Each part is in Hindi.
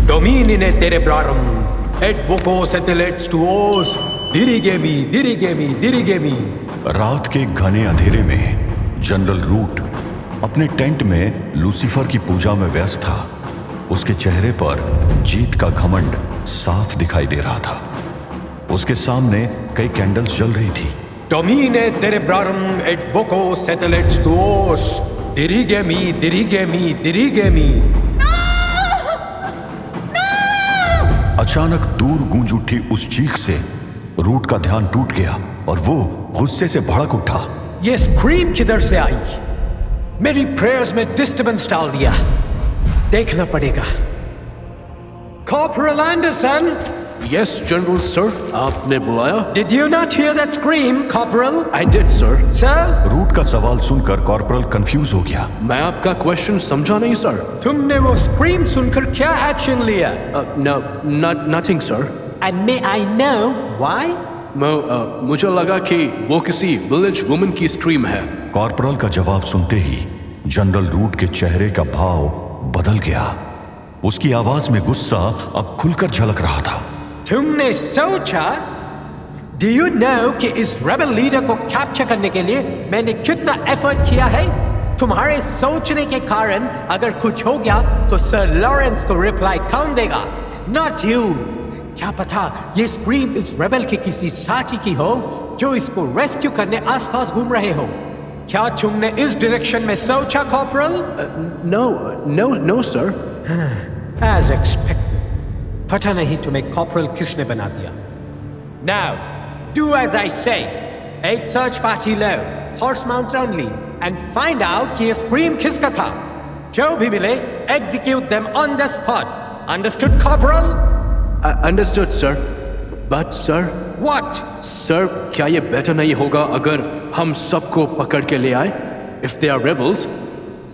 Dominine cerebrarum, et vocos et lets tuos, dirigemi, dirigemi, dirigemi. रात के घने अंधेरे में जनरल रूट अपने टेंट में लूसीफर की पूजा में व्यस्त था। उसके चेहरे पर जीत का घमंड साफ दिखाई दे रहा था। उसके सामने कई कैंडल्स जल रही थी। Domine cerebrarum et vocos et lets tuos, dirigemi, dirigemi, dirigemi. अचानक दूर गूंज उठी उस चीख से रूट का ध्यान टूट गया और वो गुस्से से भड़क उठा। ये स्क्रीम किधर से आई? मेरी प्रेयर्स में डिस्टर्बेंस डाल दिया। देखना पड़ेगा। Corporal Anderson. Yes, General, sir. आपने बुलाया? Did you not hear that scream, Corporal? I did, sir. Sir? Root का सवाल सुनकर कॉर्पोरल कंफ्यूज हो गया। मैं आपका क्वेश्चन समझा नहीं, सर। तुमने वो स्क्रीम सुनकर क्या एक्शन लिया? No, nothing, sir. And may I know why? मुझे लगा कि वो किसी विलेज वुमन की स्क्रीम है। कॉर्पोरल का जवाब सुनते ही जनरल रूट के चेहरे का भाव बदल गया। उसकी आवाज में गुस्सा अब खुलकर झलक रहा था। तुमने सोचा? Do you know कि इस रेबल लीडर को कैप्चर करने के लिए मैंने कितना एफर्ट किया है? तुम्हारे सोचने के कारण अगर कुछ हो गया तो सर लॉरेंस को रिप्लाई कौन देगा? Not you. क्या पता ये स्क्रीम इस रेबल के किसी साथी की हो जो इसको रेस्क्यू करने आसपास घूम रहे हो। क्या तुमने इस डायरेक्शन में सोचा, corporal? No, sir. As expected. पता नहीं तुम्हें कॉर्पोरल किसने बना दिया। Now, do as I say. एक सर्च पार्टी लो, horse mounts only, and find out कि ये स्क्रीम किसका था। जो भी मिले, execute them on the spot. Understood, Corporal? Understood, sir. But, sir. What? Sir, क्या ये बेटर नहीं होगा अगर हम सबको पकड़ के ले आए? If they are rebels,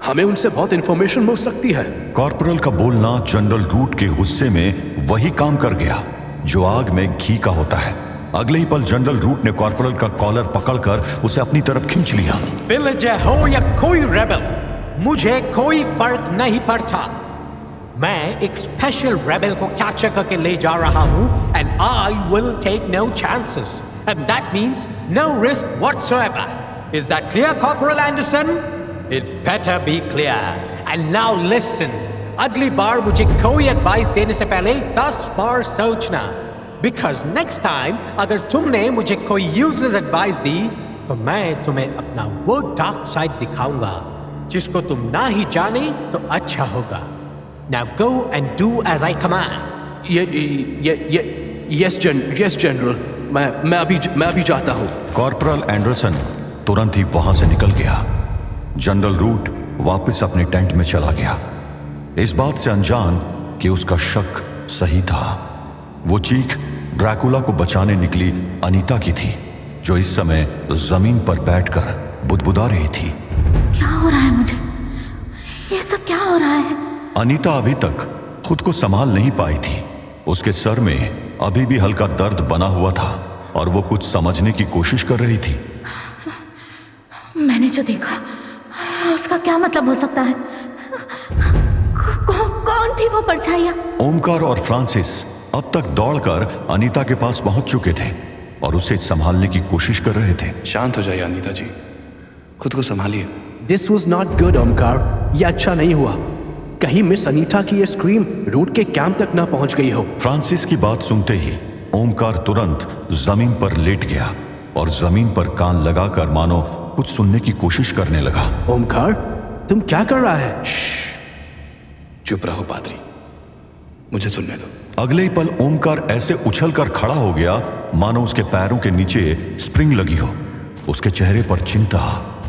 हमें उनसे बहुत इंफॉर्मेशन मिल सकती है। कॉर्पोरल का बोलना जनरल रूट के गुस्से में वही काम कर गया जो आग में घी का होता है। अगले ही पल जनरल रूट ने कॉर्पोरल का कॉलर पकड़कर उसे अपनी तरफ खींच लिया। विलेजर हो या कोई रेबल, मुझे कोई फर्क नहीं पड़ता। मैं एक स्पेशल रेबल को कैप्चर करके ले जा रहा हूं and I will take no chances and that means no risk whatsoever. Is that clear, Corporal Anderson? It better be clear. And now listen. अगली बार मुझे कोई एडवाइस देने से पहले 10 बार सोचना। Because next time अगर तुमने मुझे कोई यूजलेस एडवाइस दी तो मैं तुम्हें अपना वो डार्क साइड दिखाऊंगा जिसको तुम ना ही जाने तो अच्छा होगा। Now go and do as I command. Yes, General. मैं अभी जाता हूँ। कॉर्पोरल एंडरसन तुरंत ही वहां से निकल गया। जनरल रूट वापस अपने टेंट में चला गया, इस बात से अनजान कि उसका शक सही था। वो चीख ड्रैकुला को बचाने निकली अनीता की थी, जो इस समय जमीन पर बैठकर बुदबुदा रही थी। क्या हो रहा है मुझे? ये सब क्या हो रहा है? अनीता अभी तक खुद को संभाल नहीं पाई थी। उसके सर में अभी भी हल्का दर्द बना हुआ था और वो कुछ समझने की कोशिश कर रही थी। मैंने जो देखा उसका क्या मतलब हो सकता है? कौन थी वो परछाइयां? ओमकार और फ्रांसिस अब तक दौड़कर अनीता के पास पहुंच चुके थे और उसे संभालने की कोशिश कर रहे थे। शांत हो जाइए अनीता जी, खुद को संभालिए। This was not good, Omkar. ये अच्छा नहीं हुआ। कहीं मिस अनीता की ये स्क्रीम रूट के कैंप तक ना पहुंच गई हो। फ्रांसिस की बात सुनते ही ओमकार तुरंत जमीन पर लेट गया और जमीन पर कान लगाकर मानो कुछ सुनने की कोशिश करने लगा। ओमकार, तुम क्या कर रहा है? चुप रहो पादरी, मुझे सुनने दो। अगले ही पल ओमकार ऐसे उछलकर खड़ा हो गया मानो उसके पैरों के नीचे स्प्रिंग लगी हो। उसके चेहरे पर चिंता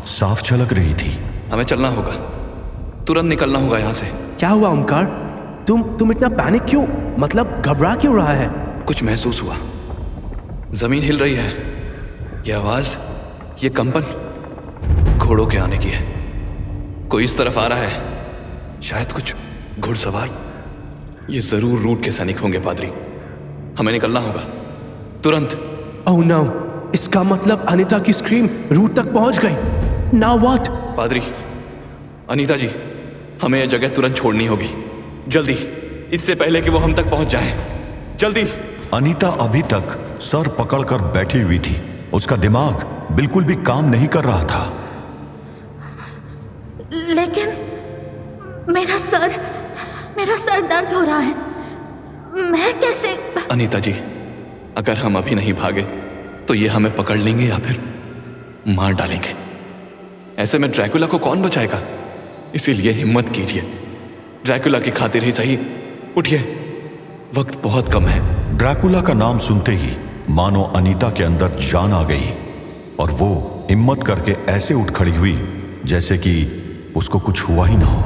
साफ झलक रही थी। हमें चलना होगा, तुरंत निकलना होगा यहाँ से। क्या हुआ ओमकार? तुम इतना पैनिक क्यों? मतलब घबरा क्यों रहा है? कुछ महसूस हुआ, जमीन हिल रही है। यह आवाज, ये कंपन घोड़ों के आने की है। कोई इस तरफ आ रहा है, शायद कुछ घुड़सवार। ये जरूर रूट के सैनिक होंगे पादरी। हमें निकलना होगा तुरंत। ओह नो, इसका मतलब अनीता की स्क्रीम रूट तक पहुंच गई। Now what? पादरी, अनीता जी, हमें यह जगह तुरंत छोड़नी होगी, जल्दी। इससे पहले कि वो हम तक पहुंच जाए। जल्दी। अनीता अभी तक सर पकड़कर बैठी हुई थी। उसका दिमाग बिल्कुल भी काम नहीं कर रहा था। लेकिन मेरा सर दर्द हो रहा है। मैं कैसे? अनीता जी, अगर हम अभी नहीं भागे तो ये हमें पकड़ लेंगे या फिर मार डालेंगे। ऐसे में ड्रैकुला को कौन बचाएगा? इसीलिए हिम्मत कीजिए, ड्रैकुला की खातिर ही सही। उठिए, वक्त बहुत कम है। ड्रैकुला का नाम सुनते ही मानो अनीता के अंदर जान आ गई और वो हिम्मत करके ऐसे उठ खड़ी हुई जैसे कि उसको कुछ हुआ ही ना हो।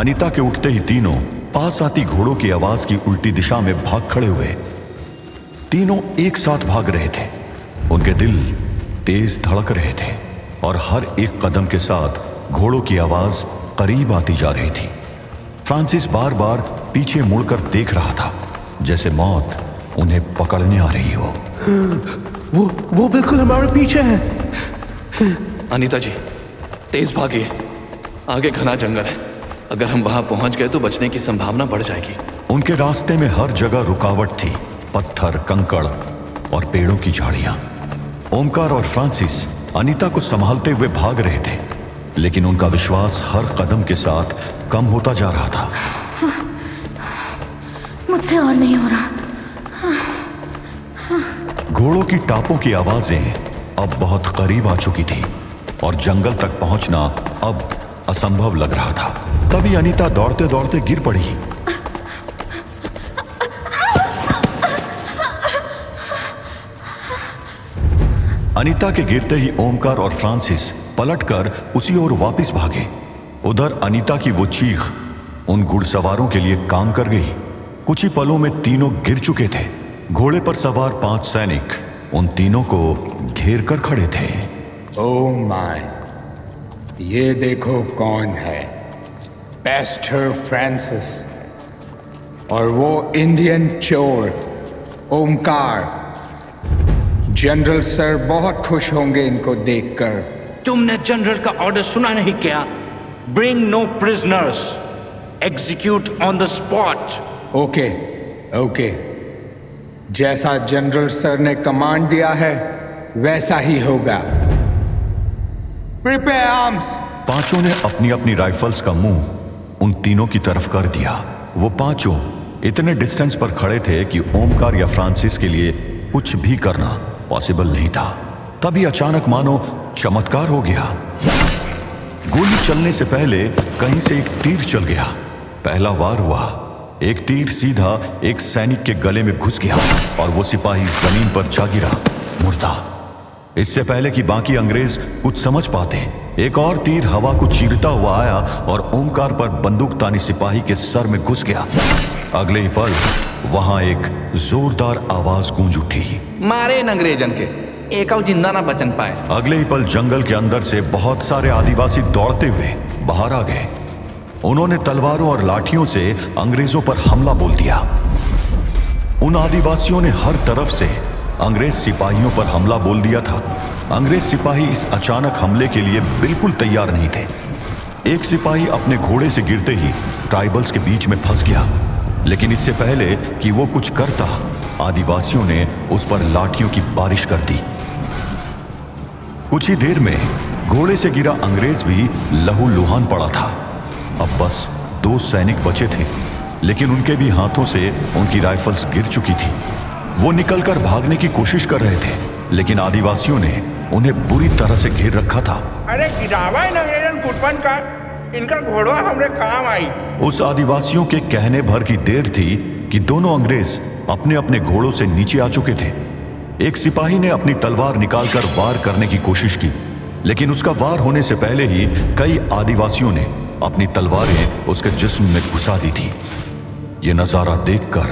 अनीता के उठते ही तीनों पास आती घोड़ों की आवाज की उल्टी दिशा में भाग खड़े हुए। तीनों एक साथ भाग रहे थे। उनके दिल तेज धड़क रहे थे और हर एक कदम के साथ घोड़ों की आवाज करीब आती जा रही थी। फ्रांसिस बार बार पीछे मुड़कर देख रहा था जैसे मौत उन्हें पकड़ने आ रही हो। वो बिल्कुल हमारे पीछे है। अनीता जी, तेज भागिए, आगे घना जंगल है। अगर हम वहां पहुंच गए तो बचने की संभावना बढ़ जाएगी। उनके रास्ते में हर जगह रुकावट थी, पत्थर, कंकड़ और पेड़ों की झाड़ियां। ओमकार और फ्रांसिस अनीता को संभालते हुए भाग रहे थे, लेकिन उनका विश्वास हर कदम के साथ कम होता जा रहा था। मुझसे और नहीं हो रहा। घोड़ों की टापों की आवाजें अब बहुत करीब आ चुकी थी और जंगल तक पहुंचना अब असंभव लग रहा था। तभी अनीता दौड़ते दौड़ते गिर पड़ी। अनीता के गिरते ही ओमकार और फ्रांसिस पलटकर उसी ओर वापस भागे। उधर अनीता की वो चीख उन घुड़सवारों के लिए काम कर गई। कुछ ही पलों में तीनों गिर चुके थे। घोड़े पर सवार 5 सैनिक उन तीनों को घेर कर खड़े थे। ओह माय, ये देखो कौन है। पेस्टर फ्रांसिस और वो इंडियन चोर ओमकार। जनरल सर बहुत खुश होंगे इनको देखकर। तुमने जनरल का ऑर्डर सुना नहीं क्या? Bring no prisoners, execute on the spot. Okay okay, जैसा जनरल सर ने कमांड दिया है वैसा ही होगा। Prepare arms. पांचों ने अपनी अपनी राइफल्स का मुंह उन तीनों की तरफ कर दिया। वो पांचों इतने डिस्टेंस पर खड़े थे कि ओमकार या फ्रांसिस के लिए कुछ भी करना पॉसिबल नहीं था। तभी अचानक मानो चमत्कार हो गया। गोली चलने से पहले कहीं से एक तीर चल गया। पहला वार हुआ। एक तीर सीधा एक सैनिक के गले में घुस गया और वो सिपाही जमीन पर जा गिरा मुर्दा। इससे पहले कि बाकी अंग्रेज कुछ समझ पाते, एक और तीर हवा को चीरता हुआ आया और ओमकार पर बंदूकतानी सिपाही के सर में घुस गया। अगले ही पल वहां एक जोरदार आवाज गूंज उठी, मारे इन अंग्रेजन के, एक और जिंदा ना बचन पाए। अगले ही पल जंगल के अंदर से बहुत सारे आदिवासी दौड़ते हुए बाहर आ गए। उन्होंने तलवारों और लाठियों से अंग्रेजों पर हमला बोल दिया। उन आदिवासियों ने हर तरफ से अंग्रेज सिपाहियों पर हमला बोल दिया था। अंग्रेज सिपाही इस अचानक हमले के लिए बिल्कुल तैयार नहीं थे। एक सिपाही अपने घोड़े से गिरते ही ट्राइबल्स के बीच में फंस गया, लेकिन इससे पहले कि वो कुछ करता, आदिवासियों ने उस पर लाठियों की बारिश कर दी। कुछ ही देर में घोड़े से गिरा अंग्रेज भी लहूलुहान पड़ा था। अब बस 2 सैनिक बचे थे, लेकिन उनके भी हाथों से उनकी राइफल्स गिर चुकी थी। वो निकलकर भागने की कोशिश कर रहे थे, लेकिन आदिवासियों ने उन्हें बुरी तरह से घेर रखा था। अरे गिरावा इन अंग्रेजन फुटपन का, इनका घोड़ा हमरे काम आई। उस आदिवासियों के कहने भर की देर थी कि दोनों अंग्रेज अपने अपने घोड़ों से नीचे आ चुके थे। एक सिपाही ने अपनी तलवार निकालकर वार करने की कोशिश की, लेकिन उसका वार होने से पहले ही कई आदिवासियों ने अपनी तलवारें उसके जिस्म में घुसा दी थी। ये नजारा देखकर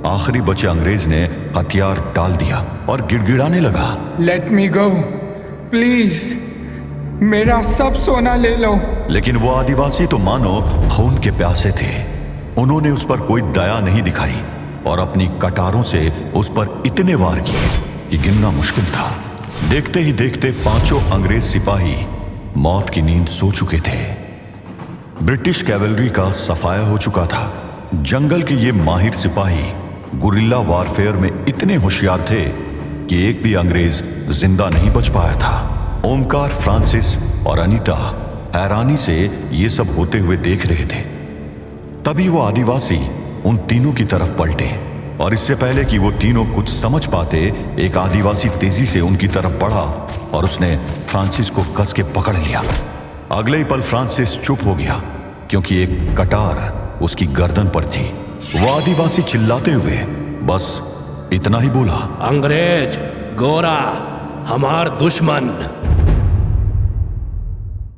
आखिरी बचे अंग्रेज ने हथियार डाल दिया और गिड़गिड़ाने लगा, लेट मी गो प्लीज, मेरा सब सोना ले लो। लेकिन वो आदिवासी तो मानो खून के प्यासे थे। उन्होंने उस पर कोई दया नहीं दिखाई और अपनी कटारों से उस पर इतने वार किए कि गिनना मुश्किल था। देखते ही देखते 5 अंग्रेज सिपाही मौत की नींद सो चुके थे। ब्रिटिश कैवलरी का सफाया हो चुका था। जंगल के ये माहिर सिपाही गुरिल्ला वारफेयर में इतने होशियार थे कि एक भी अंग्रेज जिंदा नहीं बच पाया था। ओमकार, फ्रांसिस और अनीता हैरानी से ये सब होते हुए देख रहे थे। तभी वो आदिवासी उन तीनों की तरफ पलटे और इससे पहले कि वो तीनों कुछ समझ पाते, एक आदिवासी तेजी से उनकी तरफ बढ़ा और उसने फ्रांसिस को कस के पकड़ लिया। अगले ही पल फ्रांसिस चुप हो गया क्योंकि एक कटार उसकी गर्दन पर थी। वो आदिवासी चिल्लाते हुए बस इतना ही बोला, अंग्रेज गोरा हमार दुश्मन।